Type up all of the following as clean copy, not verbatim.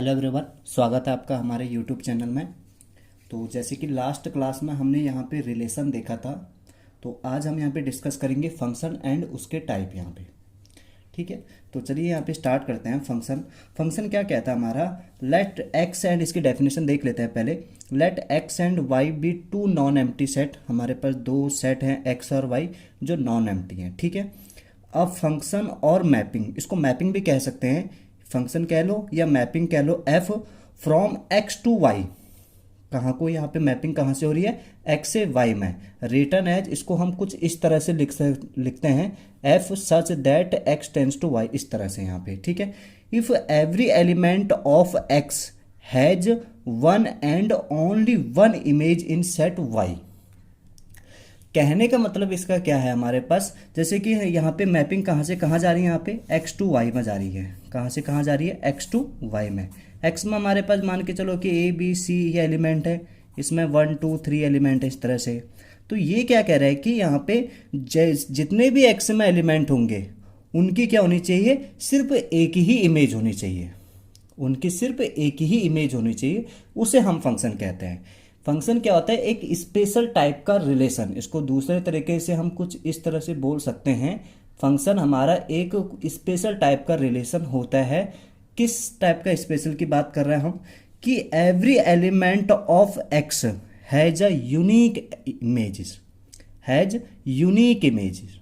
Hello everyone, स्वागत है आपका हमारे यूट्यूब चैनल में। तो जैसे कि लास्ट क्लास में हमने यहाँ पे रिलेशन देखा था, तो आज हम यहाँ पे डिस्कस करेंगे फंक्शन एंड उसके टाइप यहाँ पे। ठीक है, तो चलिए यहाँ पे स्टार्ट करते हैं। फंक्शन फंक्शन क्या कहता है हमारा, लेट एक्स एंड, इसकी डेफिनेशन देख लेते हैं पहले। Let X and Y be two non empty set. हमारे पास दो सेट हैं एक्स और वाई जो नॉन एम्प्टी हैं। ठीक है, अब फंक्शन और मैपिंग, इसको मैपिंग भी कह सकते हैं, फंक्शन कह लो या मैपिंग कह लो। F from X to Y, कहाँ को यहाँ पे मैपिंग कहाँ से हो रही है, एक्स से वाई में। रिटर्न एज, इसको हम कुछ इस तरह से लिखते हैं, F such that X tends to Y, इस तरह से यहाँ पे। ठीक है, if every element of X has one and only one image in set Y. कहने का मतलब इसका क्या है, हमारे पास जैसे कि यहाँ पे मैपिंग कहाँ से कहाँ जा रही है, यहाँ पे एक्स टू वाई में जा रही है। कहाँ से कहाँ जा रही है, एक्स टू वाई में। एक्स में हमारे पास मान के चलो कि ए बी सी ये एलिमेंट है, इसमें 1 2 3 एलिमेंट है, इस तरह से। तो ये क्या कह रहा है कि यहाँ पे जितने भी एक्स में एलिमेंट होंगे उनकी क्या होनी चाहिए, सिर्फ एक ही इमेज होनी चाहिए, उनकी सिर्फ एक ही इमेज होनी चाहिए, उसे हम फंक्शन कहते हैं। फंक्शन क्या होता है, एक स्पेशल टाइप का रिलेशन। इसको दूसरे तरीके से हम कुछ इस तरह से बोल सकते हैं, फंक्शन हमारा एक स्पेशल टाइप का रिलेशन होता है। किस टाइप का स्पेशल की बात कर रहे हैं हम, कि every element of X has a unique images, has unique images.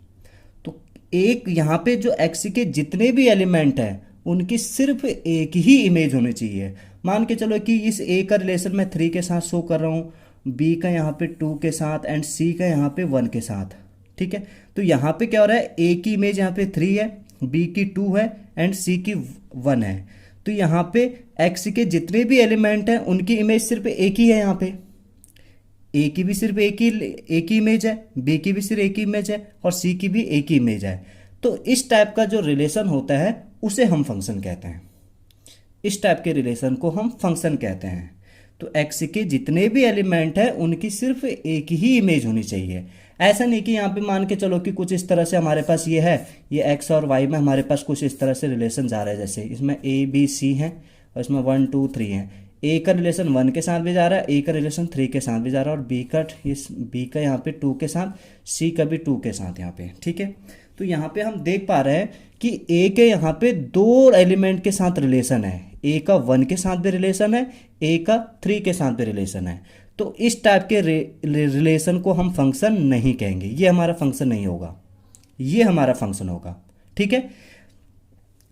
तो एक यहाँ पे जो एक्स के जितने भी एलिमेंट हैं उनकी सिर्फ एक ही इमेज होनी चाहिए। मान के चलो कि इस ए का रिलेशन मैं 3 के साथ शो कर रहा हूँ, बी का यहाँ पे 2 के साथ एंड सी का यहाँ पे 1 के साथ। ठीक है, तो यहाँ पे क्या हो रहा है, ए की इमेज यहाँ पे 3 है, बी की 2 है एंड सी की 1 है। तो यहाँ पे एक्स के जितने भी एलिमेंट हैं उनकी इमेज सिर्फ एक ही है। यहाँ पे ए की भी सिर्फ एक ही इमेज है, बी की भी सिर्फ एक ही इमेज है और सी की भी एक ही इमेज है। तो इस टाइप का जो रिलेशन होता है उसे हम फंक्शन कहते हैं। इस टाइप के रिलेशन को हम फंक्शन कहते हैं। तो एक्स के जितने भी एलिमेंट हैं उनकी सिर्फ एक ही इमेज होनी चाहिए। ऐसा नहीं कि यहाँ पे मान के चलो कि कुछ इस तरह से हमारे पास ये है, ये एक्स और वाई में हमारे पास कुछ इस तरह से रिलेशन जा रहा है, जैसे इसमें ए बी सी है और इसमें 1 2 3 है। ए का रिलेशन 1 के साथ भी जा रहा है, ए का रिलेशन 3 के साथ भी जा रहा है और बी का यहाँ पे 2 के साथ, सी का भी 2 के साथ यहाँ पे। ठीक है, तो यहाँ पे हम देख पा रहे हैं कि ए के यहाँ पे 2 एलिमेंट के साथ रिलेशन है, ए का 1 के साथ भी रिलेशन है, ए का 3 के साथ भी रिलेशन है। तो इस टाइप के रिलेशन को हम फंक्शन नहीं कहेंगे, ये हमारा फंक्शन नहीं होगा, ये हमारा फंक्शन होगा। ठीक है,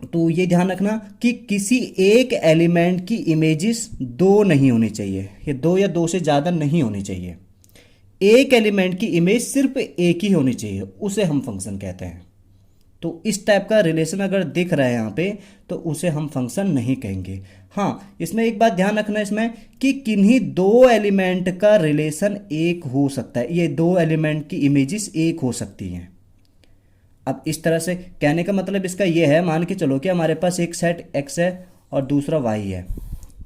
तो ये ध्यान रखना कि किसी एक एलिमेंट की इमेजेस 2 नहीं होनी चाहिए, ये 2 या 2 से ज़्यादा नहीं होनी चाहिए। एक एलिमेंट की इमेज सिर्फ एक ही होनी चाहिए, उसे हम फंक्शन कहते हैं। तो इस टाइप का रिलेशन अगर दिख रहा है यहाँ पे तो उसे हम फंक्शन नहीं कहेंगे। हाँ, इसमें एक बात ध्यान रखना इसमें कि किन्हीं 2 एलिमेंट का रिलेशन एक हो सकता है, ये 2 एलिमेंट की इमेजेस एक हो सकती हैं। अब इस तरह से कहने का मतलब इसका ये है, मान के चलो कि हमारे पास एक सेट एक्स है और दूसरा वाई है,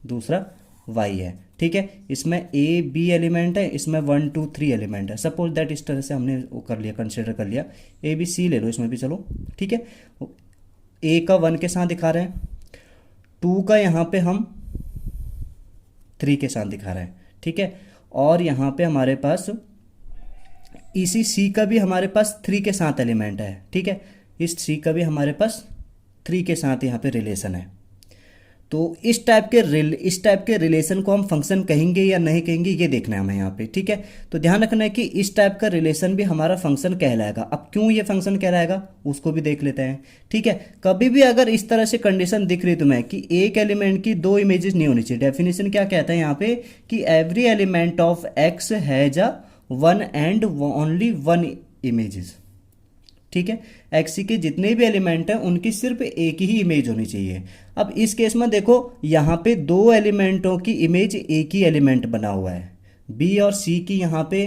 दूसरा वाई है। ठीक है, इसमें ए बी एलिमेंट है, इसमें 1 2 3 एलिमेंट है। सपोज दैट इस तरह से हमने वो कर लिया, कंसिडर कर लिया, ए बी सी ले लो इसमें भी, चलो ठीक है। ए का 1 के साथ दिखा रहे हैं, 2 का यहाँ पे हम 3 के साथ दिखा रहे हैं। ठीक है, और यहाँ पे हमारे पास इसी सी का भी हमारे पास 3 के साथ एलिमेंट है। ठीक है, इस सी का भी हमारे पास 3 के साथ यहाँ पे रिलेशन है। तो इस टाइप के रिलेशन को हम फंक्शन कहेंगे या नहीं कहेंगे, ये देखना है हमें यहाँ पे। ठीक है, तो ध्यान रखना है कि इस टाइप का रिलेशन भी हमारा फंक्शन कहलाएगा। अब क्यों ये फंक्शन कहलाएगा उसको भी देख लेते हैं। ठीक है, कभी भी अगर इस तरह से कंडीशन दिख रही तुम्हें कि एक एलिमेंट की 2 इमेजेस नहीं होनी चाहिए, डेफिनेशन क्या कहता है यहाँ पे कि every element of X has a 1 and only 1 images. ठीक है, एक्स के जितने भी एलिमेंट हैं उनकी सिर्फ एक ही इमेज होनी चाहिए। अब इस केस में देखो यहाँ पे 2 एलिमेंटों की इमेज एक ही एलिमेंट बना हुआ है, बी और सी की यहाँ पे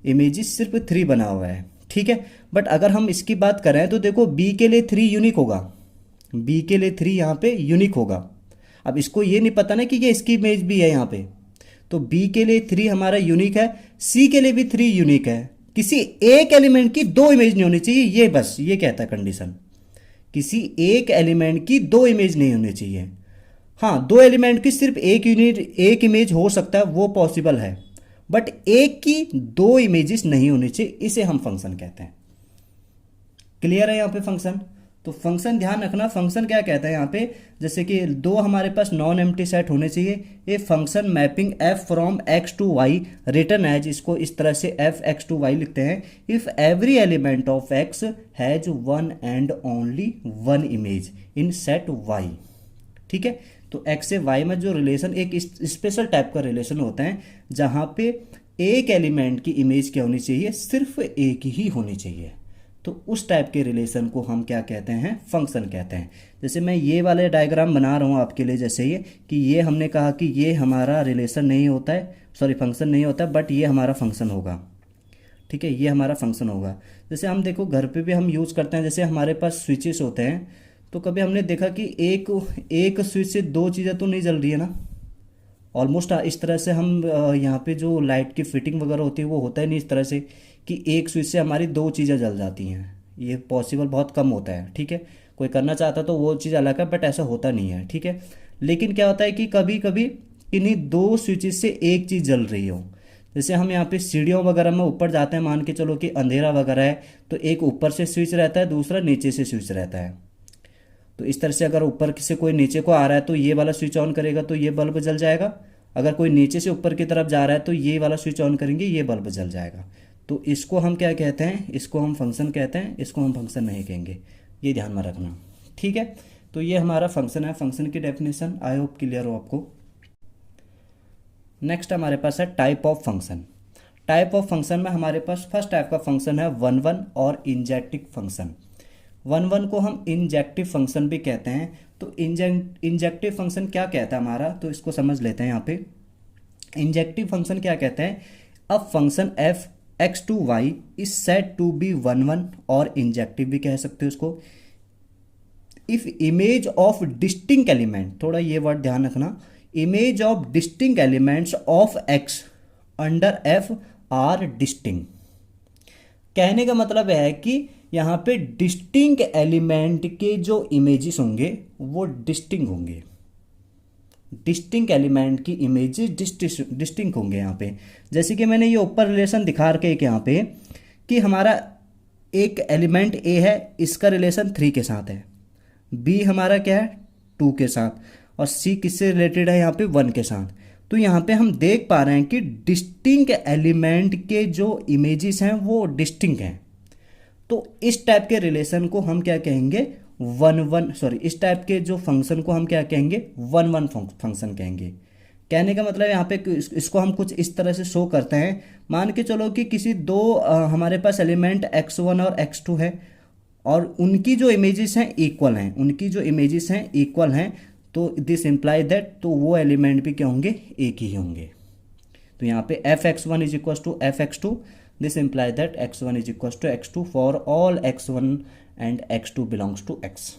इमेजेस सिर्फ 3 बना हुआ है। ठीक है, बट अगर हम इसकी बात करें तो देखो बी के लिए 3 यूनिक होगा, बी के लिए 3 यहाँ पे यूनिक होगा। अब इसको ये नहीं पता ना कि ये इसकी इमेज भी है यहाँ पे, तो बी के लिए 3 हमारा यूनिक है, सी के लिए भी 3 यूनिक है। किसी एक एलिमेंट की 2 इमेज नहीं होनी चाहिए, ये बस ये कहता है कंडीशन, किसी एक एलिमेंट की 2 इमेज नहीं होनी चाहिए। हाँ, दो एलिमेंट की सिर्फ एक यूनिट एक इमेज हो सकता है, वो पॉसिबल है, बट एक की दो इमेजेस नहीं होनी चाहिए, इसे हम फंक्शन कहते हैं। क्लियर है यहाँ पे फंक्शन? तो फंक्शन ध्यान रखना, फंक्शन क्या कहता है यहाँ पे, जैसे कि दो हमारे पास नॉन एम्प्टी सेट होने चाहिए। A function mapping F from X to Y written as, इसको इस तरह से एफ एक्स टू वाई लिखते हैं, if every element of X has one and only one image in set Y. ठीक है, तो एक्स से वाई में जो रिलेशन एक स्पेशल टाइप का रिलेशन होता है, जहां पे एक एलिमेंट की इमेज क्या होनी चाहिए, सिर्फ एक ही होनी चाहिए। तो उस टाइप के रिलेशन को हम क्या कहते हैं, फंक्शन कहते हैं। जैसे मैं ये वाले डायग्राम बना रहा हूँ आपके लिए, जैसे ये कि ये हमने कहा कि ये हमारा रिलेशन नहीं होता है, सॉरी फंक्शन नहीं होता, बट ये हमारा फंक्शन होगा। ठीक है, ये हमारा फंक्शन होगा। जैसे हम देखो घर पे भी हम यूज़ करते हैं, जैसे हमारे पास स्विचेस होते हैं, तो कभी हमने देखा कि एक एक स्विच से दो चीज़ें तो नहीं जल रही है ना, ऑलमोस्ट इस तरह से हम यहाँ पे जो लाइट की फिटिंग वगैरह होती है वो होता है नहीं इस तरह से कि एक स्विच से हमारी दो चीज़ें जल जाती हैं, ये पॉसिबल बहुत कम होता है। ठीक है, कोई करना चाहता तो वो चीज़ अलग है, बट ऐसा होता नहीं है। ठीक है, लेकिन क्या होता है कि कभी कभी इन्हीं दो स्विचेस से एक चीज़ जल रही हो। जैसे हम यहाँ पे सीढ़ियों वगैरह में ऊपर जाते हैं, मान के चलो कि अंधेरा वगैरह है, तो एक ऊपर से स्विच रहता है, दूसरा नीचे से स्विच रहता है। तो इस तरह से अगर ऊपर से कोई नीचे को आ रहा है तो ये वाला स्विच ऑन करेगा तो ये बल्ब जल जाएगा, अगर कोई नीचे से ऊपर की तरफ जा रहा है तो ये वाला स्विच ऑन करेंगे, ये बल्ब जल जाएगा। तो इसको हम क्या कहते हैं, इसको हम फंक्शन कहते हैं, इसको हम फंक्शन नहीं कहेंगे, ये ध्यान में रखना। ठीक है, तो ये हमारा फंक्शन है, फंक्शन की डेफिनेशन आई होप क्लियर हो आपको। नेक्स्ट हमारे पास है type of function. Type of function में हमारे पास फर्स्ट टाइप का फंक्शन है वन वन और इंजेक्टिव फंक्शन। वन वन को हम इंजेक्टिव फंक्शन भी कहते हैं। तो इंजेक्टिव फंक्शन क्या कहता है हमारा, तो इसको समझ लेते हैं यहाँ पे। इंजेक्टिव फंक्शन क्या कहते हैं, अब function F X to Y is said to be one one, और इंजेक्टिव भी कह सकते हो इसको, if image of distinct element, थोड़ा ये वर्ड ध्यान रखना, image of distinct elements of X under F are distinct. कहने का मतलब है कि यहाँ पे डिस्टिंक्ट एलिमेंट के जो इमेजेस होंगे वो डिस्टिंक्ट होंगे, डिस्टिंक्ट एलिमेंट की इमेजेस डिस्टिंक्ट होंगे यहाँ पे। जैसे कि मैंने ये ऊपर रिलेशन दिखा रखे एक यहाँ पे कि हमारा एक एलिमेंट ए है, इसका रिलेशन 3 के साथ है, बी हमारा क्या है 2 के साथ, और सी किससे रिलेटेड है यहाँ पे 1 के साथ। तो यहाँ पे हम देख पा रहे हैं कि डिस्टिंक्ट एलिमेंट के जो इमेजेस हैं वो डिस्टिंक्ट हैं। तो इस टाइप के रिलेशन को हम क्या कहेंगे, वन वन, सॉरी इस टाइप के जो फंक्शन को हम क्या कहेंगे, वन वन फंक्शन कहेंगे। कहने का मतलब यहाँ पे इसको हम कुछ इस तरह से शो करते हैं। मान के चलो कि किसी दो हमारे पास एलिमेंट x1 और x2 है, और उनकी जो इमेजेस हैं इक्वल हैं, उनकी जो इमेजेस हैं इक्वल हैं, तो दिस इम्प्लाई दैट, तो वो एलिमेंट भी क्या होंगे, एक ही होंगे। तो यहाँ पे F X one is equal to F X two, this imply that X one is equal to X two for all X one and X two belongs to X.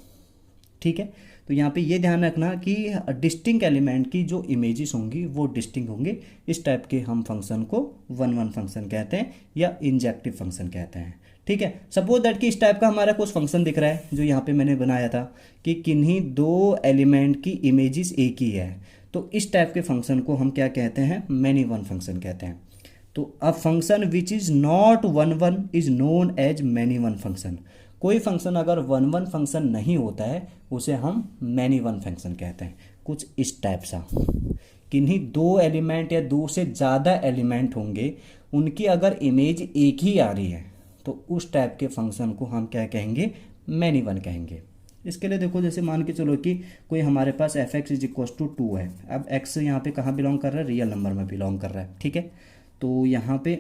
ठीक है, तो यहाँ पे ये ध्यान रखना कि डिस्टिंक्ट एलिमेंट की जो इमेजेस होंगी वो डिस्टिंक्ट होंगे। इस टाइप के हम फंक्शन को वन वन फंक्शन कहते हैं या इंजेक्टिव फंक्शन कहते हैं। ठीक है, सपोज दैट कि इस टाइप का हमारा कुछ फंक्शन दिख रहा है जो यहाँ पे मैंने बनाया था कि किन्हीं दो एलिमेंट की इमेजेस एक ही है, तो इस टाइप के फंक्शन को हम क्या कहते हैं, मैनी वन फंक्शन कहते हैं। तो a function which is not one one is known as many one function. कोई फंक्शन अगर वन वन फंक्शन नहीं होता है उसे हम मैनी वन फंक्शन कहते हैं। कुछ इस टाइप सा, किन्हीं दो एलिमेंट या दो से ज़्यादा एलिमेंट होंगे, उनकी अगर इमेज एक ही आ रही है तो उस टाइप के फंक्शन को हम क्या कहेंगे, मैनी वन कहेंगे। इसके लिए देखो, जैसे मान के चलो कि कोई हमारे पास F X is equal to 2 है। अब एक्स यहाँ पे कहाँ बिलोंग कर रहा है, रियल नंबर में बिलोंग कर रहा है। ठीक है, तो यहाँ पे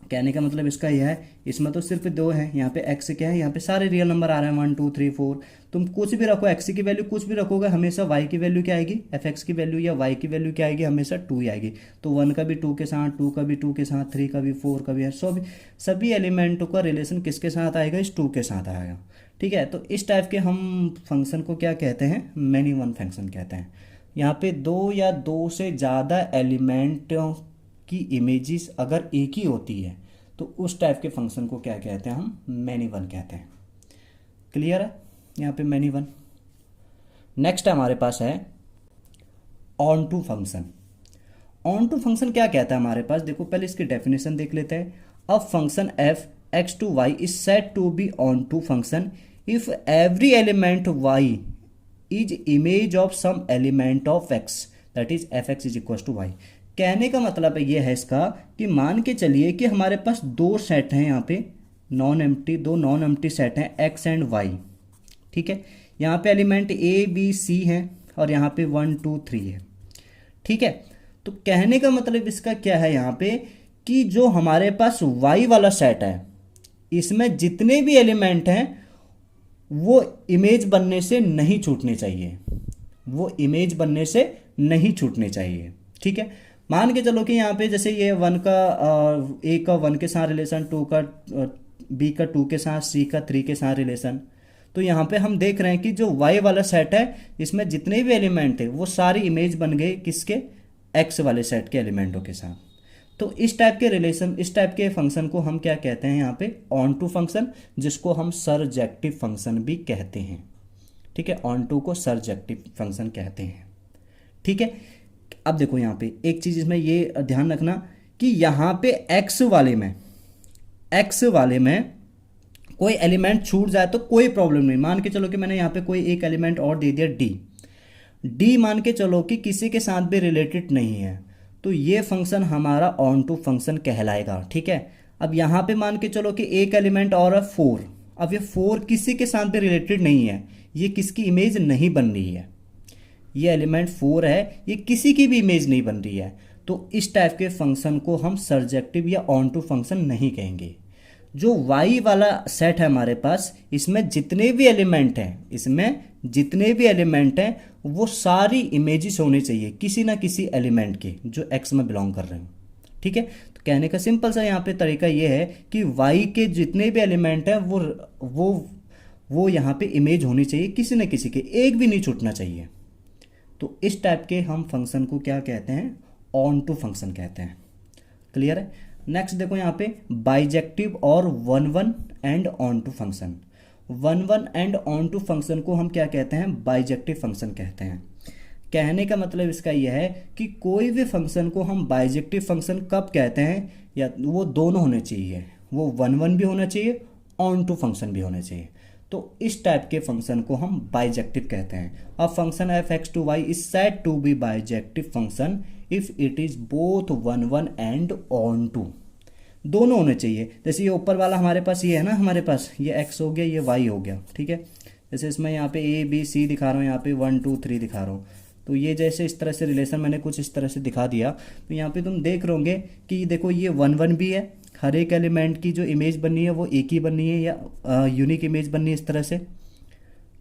कहने का मतलब इसका यह है, इसमें तो सिर्फ 2 है, यहाँ पे x क्या है, यहाँ पे सारे रियल नंबर आ रहे हैं 1 2 3 4। तुम कुछ भी रखो, x की वैल्यू कुछ भी रखोगे, हमेशा y की वैल्यू क्या आएगी, fx की वैल्यू या y की वैल्यू क्या आएगी, हमेशा 2 ही आएगी। तो 1 का भी 2 के साथ, 2 का भी 2 के साथ, 3 का भी 4 का भी, सभी एलिमेंटों का रिलेशन किसके साथ आएगा, इस 2 के साथ आएगा। ठीक है, तो इस टाइप के हम फंक्शन को क्या कहते हैं, मैनी वन फंक्शन कहते हैं। यहाँ पे 2 या 2 से ज़्यादा एलिमेंटों की इमेजेस अगर एक ही होती है तो उस टाइप के फंक्शन को क्या कहते हैं, हम मैनी वन कहते हैं। क्लियर है यहाँ पे मैनी वन। नेक्स्ट हमारे पास है onto function. Onto function क्या कहता है हमारे पास, देखो पहले इसकी डेफिनेशन देख लेते हैं। A function F X to Y is said to be onto function if every element Y is image of some element of X that is F X is equal to Y. कहने का मतलब ये है इसका कि मान के चलिए कि हमारे पास दो सेट हैं यहाँ पे दो नॉन एम्प्टी सेट हैं एक्स एंड वाई, ठीक है। यहाँ पे एलिमेंट ए बी सी हैं और यहाँ पे 1 2 3 है, ठीक है। तो कहने का मतलब इसका क्या है यहाँ पे कि जो हमारे पास वाई वाला सेट है इसमें जितने भी एलिमेंट हैं वो इमेज बनने से नहीं छूटने चाहिए, वो इमेज बनने से नहीं छूटने चाहिए, ठीक है। मान के चलो कि यहाँ पे जैसे ये ए का 1 के साथ रिलेशन, बी का 2 के साथ, सी का 3 के साथ रिलेशन। तो यहाँ पे हम देख रहे हैं कि जो वाई वाला सेट है इसमें जितने भी एलिमेंट है वो सारी इमेज बन गए किसके, एक्स वाले सेट के एलिमेंटों के साथ। तो इस टाइप के रिलेशन, इस टाइप के फंक्शन को हम क्या कहते हैं यहाँ पे, ऑन टू फंक्शन, जिसको हम सरजेक्टिव फंक्शन भी कहते हैं, ठीक है। ऑन टू को सरजेक्टिव फंक्शन कहते हैं, ठीक है। अब देखो यहाँ पे एक चीज इसमें ये ध्यान रखना कि यहाँ पे एक्स वाले में कोई एलिमेंट छूट जाए तो कोई प्रॉब्लम नहीं। मान के चलो कि मैंने यहाँ पे कोई एक एलिमेंट और दे दिया डी मान के चलो कि किसी के साथ भी रिलेटेड नहीं है, तो ये फंक्शन हमारा ऑन टू फंक्शन कहलाएगा, ठीक है। अब यहाँ पे मान के चलो कि एक एलिमेंट और है 4, अब ये 4 किसी के साथ भी रिलेटेड नहीं है, ये किसकी इमेज नहीं बन रही है, ये एलिमेंट 4 है, ये किसी की भी इमेज नहीं बन रही है। तो इस टाइप के फंक्शन को हम सरजेक्टिव या ऑन टू फंक्शन नहीं कहेंगे। जो वाई वाला सेट है हमारे पास, इसमें जितने भी एलिमेंट हैं वो सारी इमेजेस होनी चाहिए किसी ना किसी एलिमेंट के जो एक्स में बिलोंग कर रहे हैं, ठीक है। तो कहने का सिंपल सा यहाँ पे तरीका ये है कि वाई के जितने भी एलिमेंट हैं वो यहाँ पे इमेज होनी चाहिए किसी न किसी के, एक भी नहीं छूटना चाहिए। तो इस टाइप के हम फंक्शन को क्या कहते हैं, ऑन टू फंक्शन कहते हैं। क्लियर है। नेक्स्ट देखो यहाँ पे बाइजेक्टिव और 1 and onto function. 1 and onto function को हम क्या कहते हैं, बाइजेक्टिव फंक्शन कहते हैं। कहने का मतलब इसका यह है कि कोई भी फंक्शन को हम बाइजेक्टिव फंक्शन कब कहते हैं, या वो दोनों होने चाहिए, वो 1 भी होना चाहिए, ऑन टू फंक्शन भी होना चाहिए। तो इस टाइप के फंक्शन को हम बाइजेक्टिव कहते हैं। अब function F X to Y is said to be bijective function if it is both 1 and onto, दोनों होने चाहिए। जैसे ये ऊपर वाला हमारे पास ये है ना, हमारे पास ये एक्स हो गया, ये वाई हो गया, ठीक है। जैसे इसमें यहाँ पे ए बी सी दिखा रहा हूँ, यहाँ पे 1 2 3 दिखा रहा हूँ। तो ये जैसे इस तरह से रिलेशन मैंने कुछ इस तरह से दिखा दिया, तो यहाँ पे तुम देख रहोगे कि देखो ये 1 भी है, हर एक एलिमेंट की जो इमेज बननी है वो एक ही बननी है या यूनिक इमेज बननी है इस तरह से,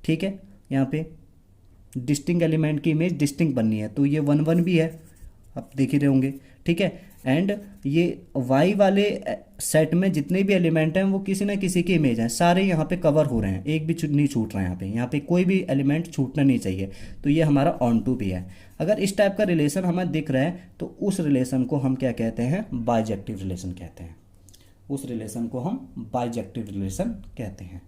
ठीक है। यहाँ पे डिस्टिंक्ट एलिमेंट की इमेज डिस्टिंक्ट बननी है, तो ये 1 भी है, आप देख ही रहे होंगे, ठीक है। एंड ये वाई वाले सेट में जितने भी एलिमेंट हैं वो किसी ना किसी की इमेज हैं, सारे यहाँ पे कवर हो रहे हैं, एक भी नहीं छूट रहा है। यहाँ पे कोई भी एलिमेंट छूटना नहीं चाहिए, तो ये हमारा ऑन टू भी है। अगर इस टाइप का रिलेशन हमें दिख रहा है तो उस रिलेशन को हम क्या कहते हैं, बाइजेक्टिव रिलेशन कहते हैं। उस रिलेशन को हम बाइजेक्टिव रिलेशन कहते हैं।